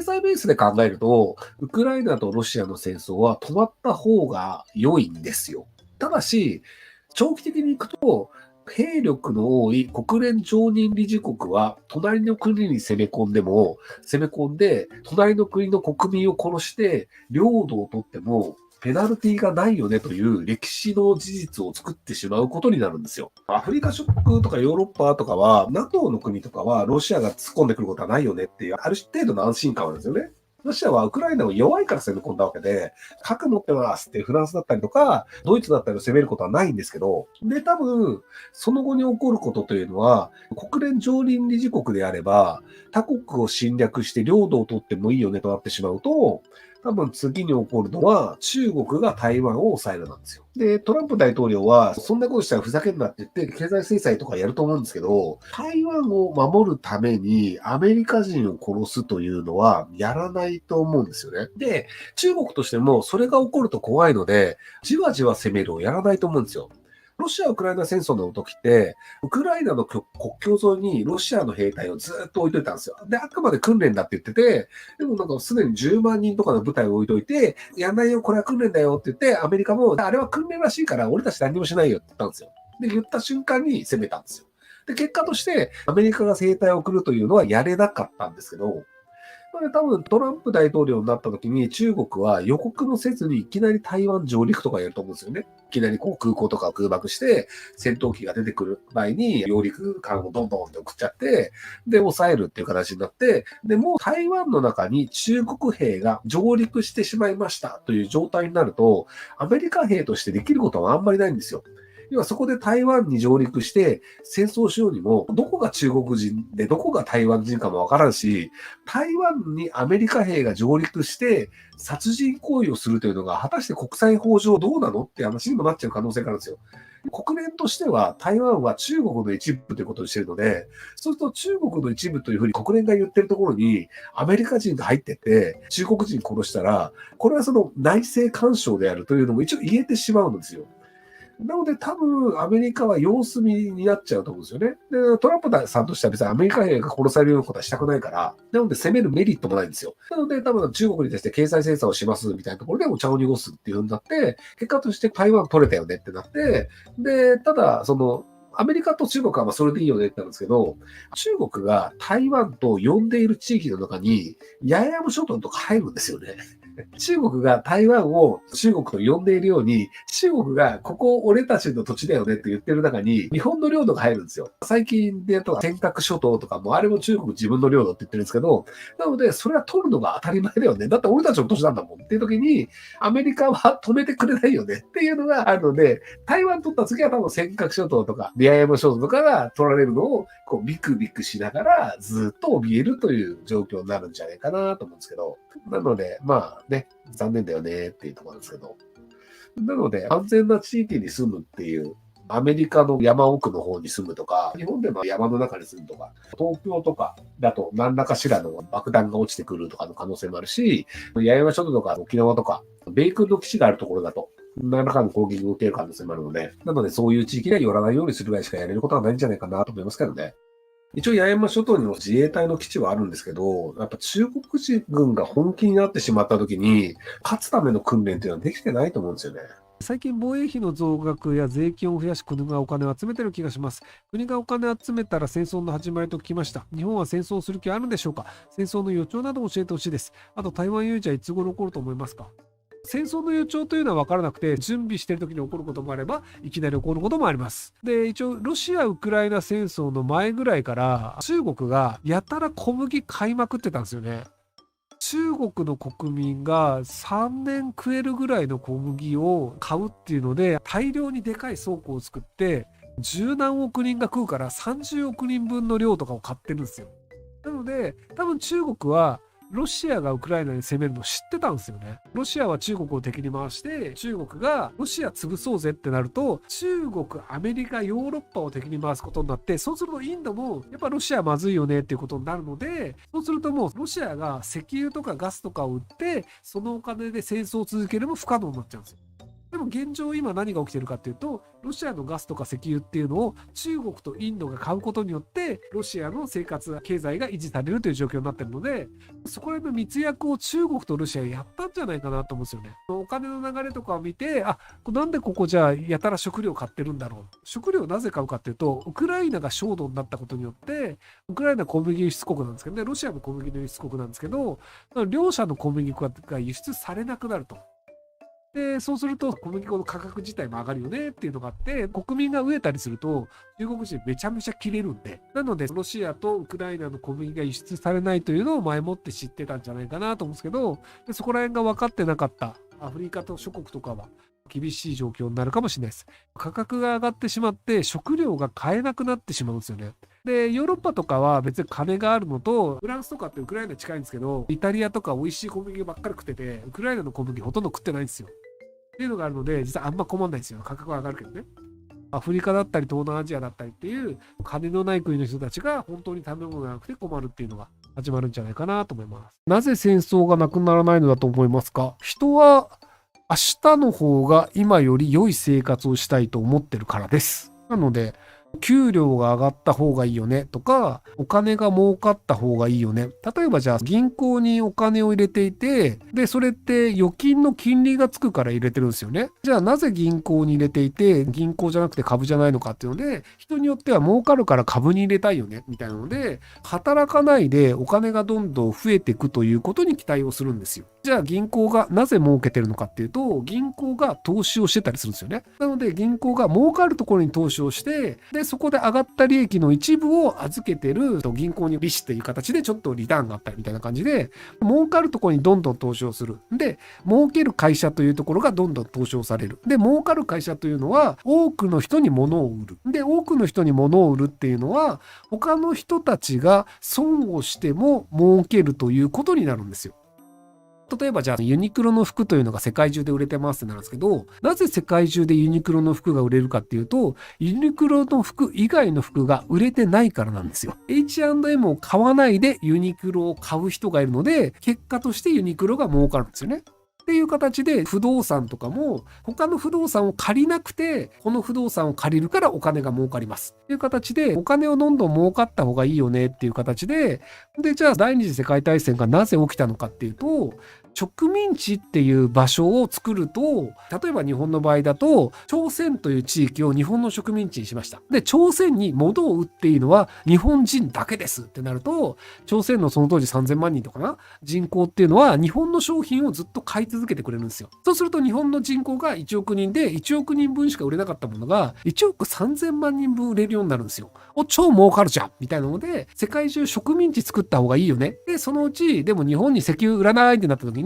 済ベースで考えると、ウクライナとロシアの戦争は止まった方が良いんですよ。ただし、長期的に行くと、兵力の多い国連常任理事国は、隣の国に攻め込んで、隣の国の国民を殺して、領土を取っても、ペナルティがないよねという歴史の事実を作ってしまうことになるんですよ。アフリカ諸国とかヨーロッパとかは、NATO の国とかはロシアが突っ込んでくることはないよねっていう、ある程度の安心感はあるんですよね。ロシアはウクライナを弱いから攻め込んだわけで、核持ってますってフランスだったりとか、ドイツだったりを攻めることはないんですけど、で、多分、その後に起こることというのは、国連常任理事国であれば、他国を侵略して領土を取ってもいいよねとなってしまうと、多分次に起こるのは中国が台湾を抑えるなんですよ。で、トランプ大統領はそんなことしたらふざけんなって言って経済制裁とかやると思うんですけど、台湾を守るためにアメリカ人を殺すというのはやらないと思うんですよね。で、中国としてもそれが起こると怖いので、じわじわ攻めるをやらないと思うんですよ。ロシア・ウクライナ戦争の時って、ウクライナの国境沿いにロシアの兵隊をずっと置いといたんですよ。で、あくまで訓練だって言ってて、でもなんかすでに10万人とかの部隊を置いといて、やんないよ、これは訓練だよって言って、アメリカも、あれは訓練らしいから俺たち何もしないよって言ったんですよ。で、言った瞬間に攻めたんですよ。で、結果として、アメリカが兵隊を送るというのはやれなかったんですけど、これ多分トランプ大統領になった時に中国は予告もせずにいきなり台湾上陸とかやると思うんですよね。いきなりこう空港とかを空爆して戦闘機が出てくる前に揚陸艦をどんどんって送っちゃって、で、抑えるっていう形になって、で、もう台湾の中に中国兵が上陸してしまいましたという状態になると、アメリカ兵としてできることはあんまりないんですよ。要はそこで台湾に上陸して戦争しようにも、どこが中国人でどこが台湾人かもわからんし、台湾にアメリカ兵が上陸して殺人行為をするというのが果たして国際法上どうなのって話にもなっちゃう可能性があるんですよ。国連としては台湾は中国の一部ということにしているので、そうすると中国の一部というふうに国連が言ってるところにアメリカ人が入ってって中国人殺したら、これはその内政干渉であるというのも一応言えてしまうんですよ。なので多分アメリカは様子見になっちゃうと思うんですよね。で、トランプさんとしては別にアメリカ兵が殺されるようなことはしたくないから、なので攻めるメリットもないんですよ。なので多分中国に対して経済制裁をしますみたいなところでお茶を濁すっていう風になって、結果として台湾取れたよねってなって、で、ただその、アメリカと中国はまあそれでいいよねってなんですけど、中国が台湾と呼んでいる地域の中に、八重山諸島とか入るんですよね。中国が台湾を中国と呼んでいるように、中国がここ俺たちの土地だよねって言ってる中に、日本の領土が入るんですよ。最近で言うと尖閣諸島とかも、あれも中国自分の領土って言ってるんですけど、なので、それは取るのが当たり前だよね。だって俺たちの土地なんだもんっていう時に、アメリカは止めてくれないよねっていうのがあるので、台湾取った次は多分尖閣諸島とか、八重山諸島とかが取られるのを、こうビクビクしながらずっと怯えるという状況になるんじゃないかなと思うんですけど、なので、まあね、残念だよねっていうところなんですけど。なので、安全な地域に住むっていう、アメリカの山奥の方に住むとか、日本でも山の中に住むとか、東京とかだと何らかしらの爆弾が落ちてくるとかの可能性もあるし、八重山諸島とか沖縄とか、米軍の基地があるところだと、何らかの攻撃を受ける可能性もあるので、なのでそういう地域には寄らないようにするぐらいしかやれることはないんじゃないかなと思いますけどね。一応、八重山諸島にも自衛隊の基地はあるんですけど、やっぱ中国人軍が本気になってしまった時に、勝つための訓練っていうのはできてないと思うんですよね。最近防衛費の増額や税金を増やし国がお金を集めてる気がします。国がお金を集めたら戦争の始まりと聞きました。日本は戦争をする気はあるんでしょうか？戦争の予兆など教えてほしいです。あと台湾有事はいつ頃起こると思いますか？戦争の予兆というのは分からなくて、準備している時に起こることもあれば、いきなり起こることもあります。で、一応、ロシア・ウクライナ戦争の前ぐらいから、中国がやたら小麦買いまくってたんですよね。中国の国民が3年食えるぐらいの小麦を買うっていうので、大量にでかい倉庫を作って、十何億人が食うから30億人分の量とかを買ってるんですよ。なので、多分中国はロシアがウクライナに攻めるのを知ってたんですよね。ロシアは中国を敵に回して、中国がロシア潰そうぜってなると、中国、アメリカ、ヨーロッパを敵に回すことになって、そうするとインドもやっぱロシアまずいよねっていうことになるので、そうするともうロシアが石油とかガスとかを売って、そのお金で戦争を続けるも不可能になっちゃうんですよ。でも現状今何が起きてるかっていうと、ロシアのガスとか石油っていうのを中国とインドが買うことによって、ロシアの生活、経済が維持されるという状況になってるので、そこら辺の密約を中国とロシアやったんじゃないかなと思うんですよね。お金の流れとかを見て、なんでここじゃあやたら食料買ってるんだろう。食料をなぜ買うかっていうと、ウクライナが焦土になったことによって、ウクライナ小麦輸出国なんですけどね、ロシアも小麦の輸出国なんですけど、両者の小麦粉が輸出されなくなると。で、そうすると小麦粉の価格自体も上がるよねっていうのがあって、国民が飢えたりすると中国人めちゃめちゃ切れるんで、なのでロシアとウクライナの小麦が輸出されないというのを前もって知ってたんじゃないかなと思うんですけど、でそこら辺が分かってなかったアフリカと諸国とかは厳しい状況になるかもしれないです。価格が上がってしまって食料が買えなくなってしまうんですよね。で、ヨーロッパとかは別に金があるのと、フランスとかってウクライナ近いんですけど、イタリアとか美味しい小麦ばっかり食ってて、ウクライナの小麦ほとんど食ってないんですよ。っていうのがあるので、実はあんま困んないんですよ。価格は上がるけどね。アフリカだったり東南アジアだったりっていう金のない国の人たちが本当に食べ物がなくて困るっていうのが始まるんじゃないかなと思います。なぜ戦争がなくならないのだと思いますか？人は明日の方が今より良い生活をしたいと思ってるからです。なので、給料が上がった方がいいよねとか、お金が儲かった方がいいよね。例えばじゃあ銀行にお金を入れていて、で、それって預金の金利がつくから入れてるんですよね。じゃあなぜ銀行に入れていて、銀行じゃなくて株じゃないのかっていうので、人によっては儲かるから株に入れたいよね、みたいなので、働かないでお金がどんどん増えていくということに期待をするんですよ。じゃあ銀行がなぜ儲けてるのかっていうと、銀行が投資をしてたりするんですよね。なので銀行が儲かるところに投資をして、で、そこで上がった利益の一部を預けてると銀行に利子という形でちょっとリターンがあったりみたいな感じで、儲かるところにどんどん投資をする。で、儲ける会社というところがどんどん投資をされる。で、儲かる会社というのは多くの人に物を売る。で、多くの人に物を売るっていうのは他の人たちが損をしても儲けるということになるんですよ。例えばじゃあユニクロの服というのが世界中で売れてますってなるんですけど、なぜ世界中でユニクロの服が売れるかっていうと、ユニクロの服以外の服が売れてないからなんですよ。H&M を買わないでユニクロを買う人がいるので、結果としてユニクロが儲かるんですよね。っていう形で不動産とかも他の不動産を借りなくてこの不動産を借りるからお金が儲かりますっていう形でお金をどんどん儲かった方がいいよねっていう形でじゃあ第二次世界大戦がなぜ起きたのかっていうと植民地っていう場所を作ると例えば日本の場合だと朝鮮という地域を日本の植民地にしました。で朝鮮に物を売っていいのは日本人だけですってなると朝鮮のその当時3000万人とかな人口っていうのは日本の商品をずっと買い続けてくれるんですよ。そうすると日本の人口が1億人で1億人分しか売れなかったものが1億3000万人分売れるようになるんですよ。超儲かるじゃんみたいなので世界中植民地作った方がいいよね。でそのうちでも日本に石油売らないってなった時に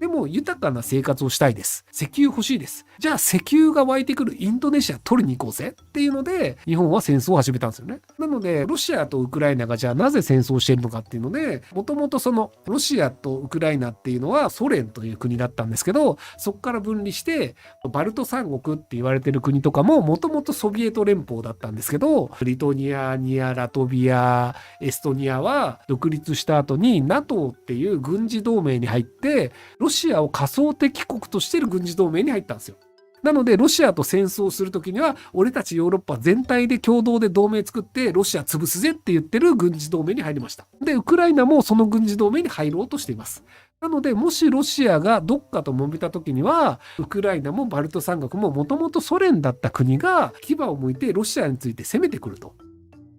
でも豊かな生活をしたいです。石油欲しいです。じゃあ石油が湧いてくるインドネシア取りに行こうぜっていうので日本は戦争を始めたんですよね。なのでロシアとウクライナがじゃあなぜ戦争をしているのかっていうのでもともとそのロシアとウクライナっていうのはソ連という国だったんですけどそこから分離してバルト三国って言われてる国とかももともとソビエト連邦だったんですけどリトアニア、ラトビア、エストニアは独立した後に NATO っていう軍事同盟に入ってロシアを仮想敵国としている軍事同盟に入ったんですよ。なのでロシアと戦争するときには俺たちヨーロッパ全体で共同で同盟作ってロシア潰すぜって言ってる軍事同盟に入りました。でウクライナもその軍事同盟に入ろうとしています。なのでもしロシアがどっかと揉めた時にはウクライナもバルト三国ももともとソ連だった国が牙を向いてロシアについて攻めてくると。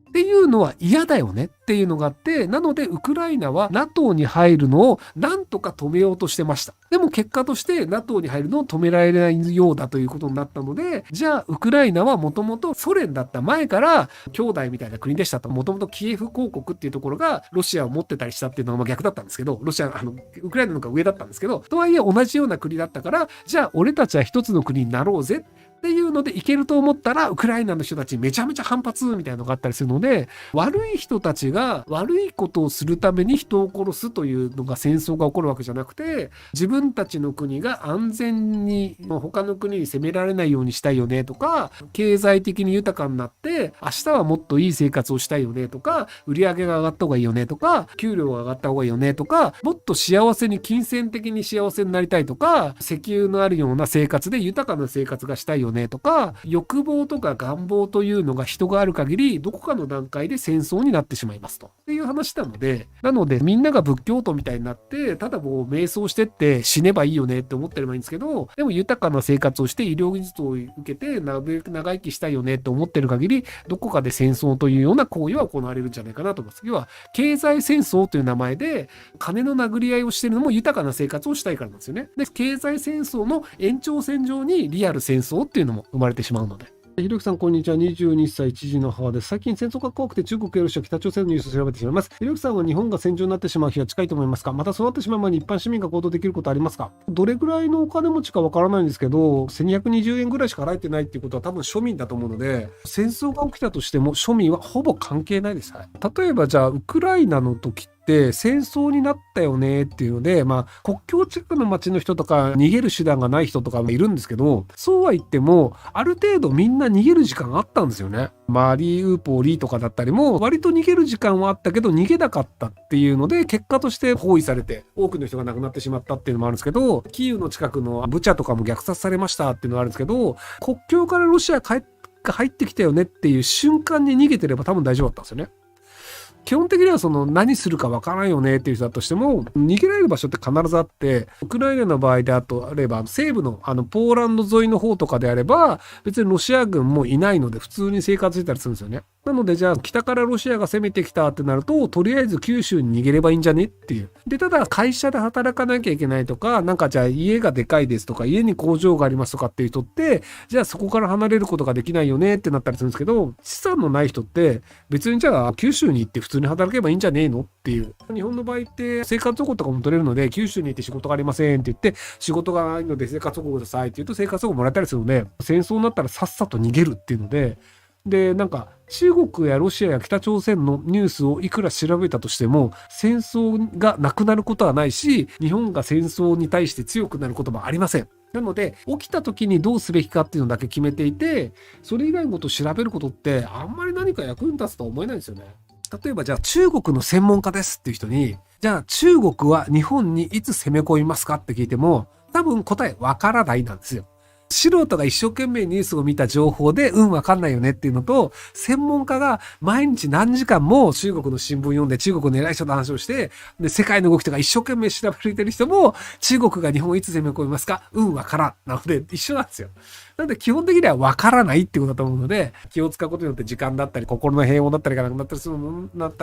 っていうのは嫌だよねっていうのがあってなのでウクライナは NATO に入るのをなんとか止めようとしてました。でも結果として NATO に入るのを止められないようだということになったのでじゃあウクライナはもともとソ連だった前から兄弟みたいな国でしたともともとキエフ公国っていうところがロシアを持ってたりしたっていうのが逆だったんですけどロシアウクライナの方が上だったんですけどとはいえ同じような国だったからじゃあ俺たちは一つの国になろうぜっていうのでいけると思ったら、ウクライナの人たちめちゃめちゃ反発みたいなのがあったりするので、悪い人たちが悪いことをするために人を殺すというのが戦争が起こるわけじゃなくて、自分たちの国が安全に他の国に攻められないようにしたいよねとか、経済的に豊かになって明日はもっといい生活をしたいよねとか、売り上げが上がった方がいいよねとか、給料が上がった方がいいよねとか、もっと幸せに金銭的に幸せになりたいとか、石油のあるような生活で豊かな生活がしたいよねとか、欲望とか願望というのが人がある限りどこかの段階で戦争になってしまいますとっていう話なのでみんなが仏教徒みたいになってただもう瞑想してって死ねばいいよねって思ってればいいんですけど、でも豊かな生活をして医療技術を受けてなるべく長生きしたいよねって思ってる限り、どこかで戦争というような行為は行われるんじゃないかなと思います。要は経済戦争という名前で金の殴り合いをしてるのも豊かな生活をしたいからなんですよね。で、経済戦争の延長線上にリアル戦争っていうのも生まれてしまうので。ひろゆきさん、こんにちは。22歳、1児の母です。最近戦争が怖くて中国やロシア、北朝鮮のニュースを調べてしまいます。ひろゆきさんは日本が戦場になってしまう日は近いと思いますか？またそうなってしまう前に一般市民が行動できることはありますか？どれぐらいのお金持ちかわからないんですけど、1220円ぐらいしか払えてないっていうことは多分庶民だと思うので、戦争が起きたとしても庶民はほぼ関係ないです。はい、例えばじゃあ、ウクライナの時って戦争になったよねっていうので、国境近くの町の人とか逃げる手段がない人とかもいるんですけど、そうは言ってもある程度みんな逃げる時間があったんですよね。マリウポリとかだったりも割と逃げる時間はあったけど逃げなかったっていうので、結果として包囲されて多くの人が亡くなってしまったっていうのもあるんですけど、キーウの近くのブチャとかも虐殺されましたっていうのがあるんですけど、国境からロシアが入ってきたよねっていう瞬間に逃げてれば多分大丈夫だったんですよね。基本的には何するかわからんよねっていう人だとしても逃げられる場所って必ずあって、ウクライナの場合であれば西部のポーランド沿いの方とかであれば別にロシア軍もいないので普通に生活してたりするんですよね。なのでじゃあ北からロシアが攻めてきたってなると、とりあえず九州に逃げればいいんじゃねっていう。で、ただ会社で働かなきゃいけないとか、なんかじゃあ家がでかいですとか家に工場がありますとかっていう人って、じゃあそこから離れることができないよねってなったりするんですけど、資産のない人って別にじゃあ九州に行って普通に働けばいいんじゃねえのっていう。日本の場合って生活保護とかも取れるので、九州に行って仕事がありませんって言って、仕事がないので生活保護くださいって言うと生活保護もらえたりするので、戦争になったらさっさと逃げるっていうので、なんか中国やロシアや北朝鮮のニュースをいくら調べたとしても戦争がなくなることはないし、日本が戦争に対して強くなることもありません。なので起きた時にどうすべきかっていうのだけ決めていて、それ以外のことを調べることってあんまり何か役に立つとは思えないんですよね。例えばじゃあ中国の専門家ですっていう人に、じゃあ中国は日本にいつ攻め込みますかって聞いても多分答えわからないなんですよ。素人が一生懸命ニュースを見た情報でわかんないよねっていうのと、専門家が毎日何時間も中国の新聞読んで中国の偉い人の話をして、で世界の動きとか一生懸命調べてる人も、中国が日本をいつ攻め込みますかわからんなので一緒なんですよ。なので基本的にはわからないってことだと思うので、気を使うことによって時間だったり心の平穏だったりがなくなったり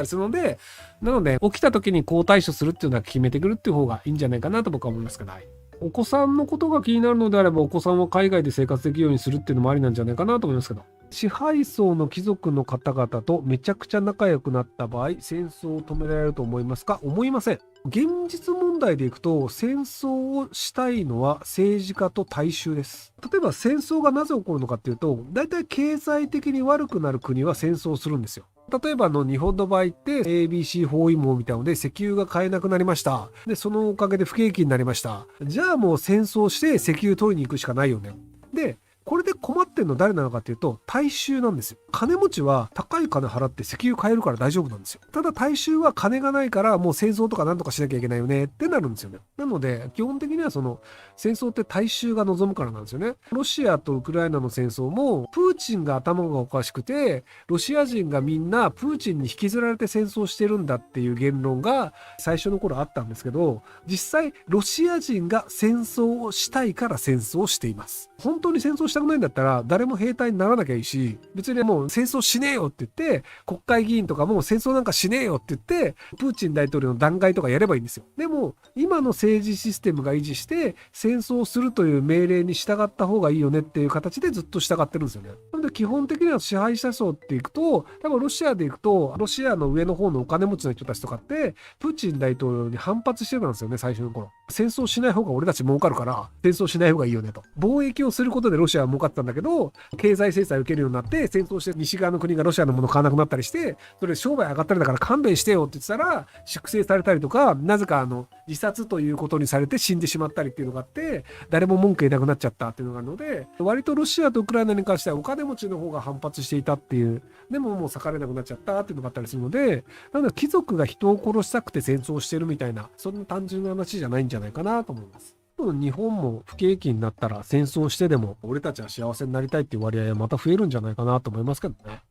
するので、なので起きた時にこう対処するっていうのは決めてくるっていう方がいいんじゃないかなと僕は思いますけど、はい。お子さんのことが気になるのであれば、お子さんは海外で生活できるようにするっていうのもありなんじゃないかなと思いますけど。支配層の貴族の方々とめちゃくちゃ仲良くなった場合、戦争を止められると思いますか？思いません。現実問題でいくと、戦争をしたいのは政治家と大衆です。例えば戦争がなぜ起こるのかっていうと、大体経済的に悪くなる国は戦争をするんですよ。例えば日本の場合って ABC 包囲網みたいなので石油が買えなくなりました。で、そのおかげで不景気になりました。じゃあもう戦争して石油取りに行くしかないよね。で、これで困ってるの誰なのかっていうと大衆なんですよ。金持ちは高い金払って石油買えるから大丈夫なんですよ。ただ大衆は金がないからもう戦争とか何とかしなきゃいけないよねってなるんですよね。なので基本的には戦争って大衆が望むからなんですよね。ロシアとウクライナの戦争もプーチンが頭がおかしくてロシア人がみんなプーチンに引きずられて戦争してるんだっていう言論が最初の頃あったんですけど、実際ロシア人が戦争をしたいから戦争をしています。本当に戦争したくないんだったら誰も兵隊にならなきゃいいし、別にもう戦争しねえよって言って国会議員とかも戦争なんかしねえよって言ってプーチン大統領の弾劾とかやればいいんですよ。でも今の政治システムが維持して戦争をするという命令に従った方がいいよねっていう形でずっと従ってるんですよね。なので基本的には支配者層っていくと、多分ロシアでいくとロシアの上の方のお金持ちの人たちとかってプーチン大統領に反発してたんですよね、最初の頃。戦争しない方が俺たち儲かるから、戦争しない方がいいよねと。貿易をすることでロシアは儲かってたんだけど、経済制裁を受けるようになって、戦争して西側の国がロシアのものを買わなくなったりして、それで商売上がったりだから勘弁してよって言ってたら、粛清されたりとか、なぜか自殺ということにされて死んでしまったりっていうのがあって、誰も文句言えなくなっちゃったっていうのがあるので、割とロシアとウクライナに関してはお金持ちの方が反発していたっていう、でももう裂かれなくなっちゃったっていうのがあったりするので、なので貴族が人を殺したくて戦争してるみたいな、そんな単純な話じゃないんじゃないかなと思います。日本も不景気になったら戦争してでも俺たちは幸せになりたいっていう割合はまた増えるんじゃないかなと思いますけどね。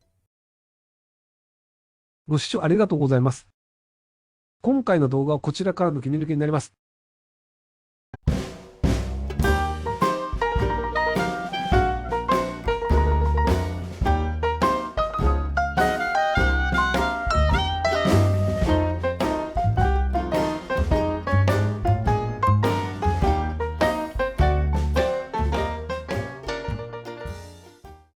ご視聴ありがとうございます。今回の動画はこちらからの切り抜きになります。